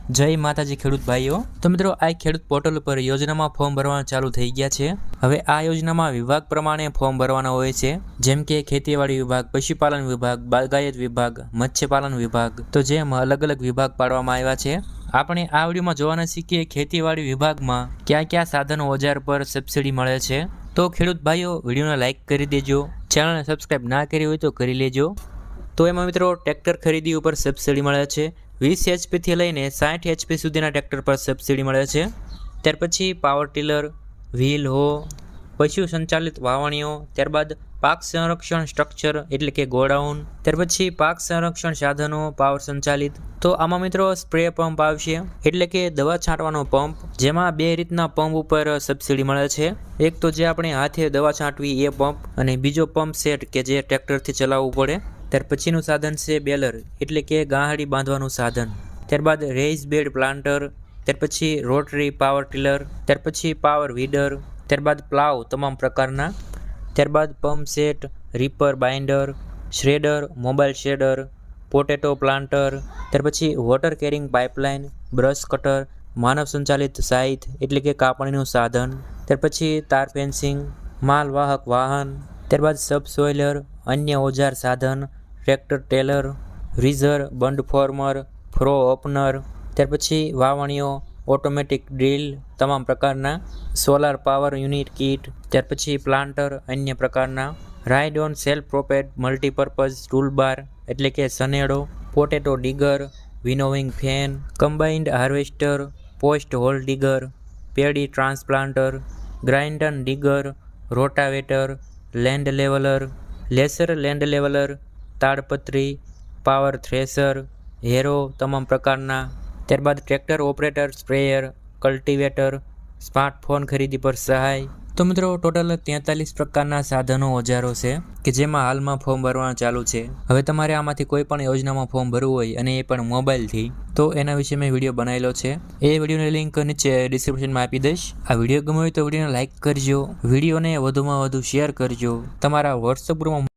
જય માતાજી ખેડૂત ભાઈઓ। તો મિત્રો આ ખેડૂત પોર્ટલ પર યોજનામાં ફોર્મ ભરવાનું ચાલુ થઈ ગયા છે। હવે આ યોજનામાં વિભાગ પ્રમાણે ફોર્મ ભરવાના હોય છે, જેમ કે ખેતીવાડી વિભાગ, પશુપાલન વિભાગ, બાગાયત વિભાગ, મત્સ્યપાલન વિભાગ। તો જેમ અલગ અલગ વિભાગ પાડવામાં આવ્યા છે। આપણે આ વિડીયોમાં જોવાના શીખીએ ખેતીવાડી વિભાગમાં ક્યાં ક્યાં સાધનો ઓજાર પર સબસિડી મળે છે। તો ખેડૂત ભાઈઓ વિડીયોને લાઇક કરી દેજો, ચેનલને સબસ્ક્રાઇબ ના કરી હોય તો કરી લેજો। તો એમાં મિત્રો ટ્રેક્ટર ખરીદી ઉપર સબસિડી મળે છે। 20 HP થી લઈને 60 HP સુધીના ટ્રેક્ટર પર સબસિડી મળે છે। ત્યાર પછી પાવર ટીલર, વ્હીલ હો, પશુ સંચાલિત વાવણીઓ, ત્યારબાદ પાક સંરક્ષણ સ્ટ્રક્ચર એટલે કે ગોડાઉન, ત્યાર પછી પાક સંરક્ષણ સાધનો પાવર સંચાલિત। તો આમાં મિત્રો સ્પ્રે પંપ આવશે એટલે કે દવા છાંટવાનો પંપ, જેમાં બે રીતના પંપ ઉપર સબસિડી મળે છે। એક તો જે આપણે હાથે દવા છાંટવી એ પંપ, અને બીજો પંપ સેટ કે જે ટ્રેક્ટરથી ચલાવવું પડે। ત્યાર પછીનું સાધન છે બેલર એટલે કે ગાંહડી બાંધવાનું સાધન, ત્યારબાદ રેઇઝ બેડ પ્લાન્ટર, ત્યાર પછી રોટરી પાવર ટીલર, ત્યાર પછી પાવર વીડર, ત્યારબાદ પ્લાવ તમામ પ્રકારના, ત્યારબાદ pump set, reaper binder, shredder, mobile shredder, potato planter, ત્યાર પછી water carrying pipeline, brush cutter, માનવ સંચાલિત સાઇથ એટલે કે કાપણીનું સાધન, ત્યાર પછી તાર ફેન્સિંગ, માલવાહક વાહન, ત્યારબાદ સબસોઇલર, અન્ય ઓજાર સાધન, tractor trailer, ridger, bund former, furrow opener, ત્યાર પછી વાવણીઓ, ઓટોમેટિક ડ્રીલ તમામ પ્રકારના, સોલાર પાવર યુનિટ કીટ, ત્યાર પછી પ્લાન્ટર અન્ય પ્રકારના, ride on self propelled multipurpose toolbar એટલે કે Sanedo, potato digger, winnowing fan, combined harvester, post hole digger, paddy transplanter, grinder digger, rotavator, land leveller, laser land leveller, તાડપત્રી, power thresher, harrow તમામ પ્રકારના, ત્યારબાદ tractor operator sprayer, cultivator, smartphone ખરીદી પર સહાય। તો મિત્રો ટોટલ 43 પ્રકારના સાધનો ઓજારો છે કે જેમાં હાલમાં ફોર્મ ભરવાનું ચાલુ છે। હવે તમારે આમાંથી કોઈ પણ યોજનામાં ફોર્મ ભરવું હોય અને એ પણ મોબાઈલથી, તો એના વિશે મેં વિડીયો બનાવેલો છે। એ વિડીયોની લિંક નીચે ડિસ્ક્રિપ્શનમાં આપી દઈશ। આ વિડીયો ગમ્યો હોય તો વિડીયોને લાઇક કરજો, વિડીયોને વધુમાં વધુ શેર કરજો, તમારા વોટ્સઅપ ગ્રુપમાં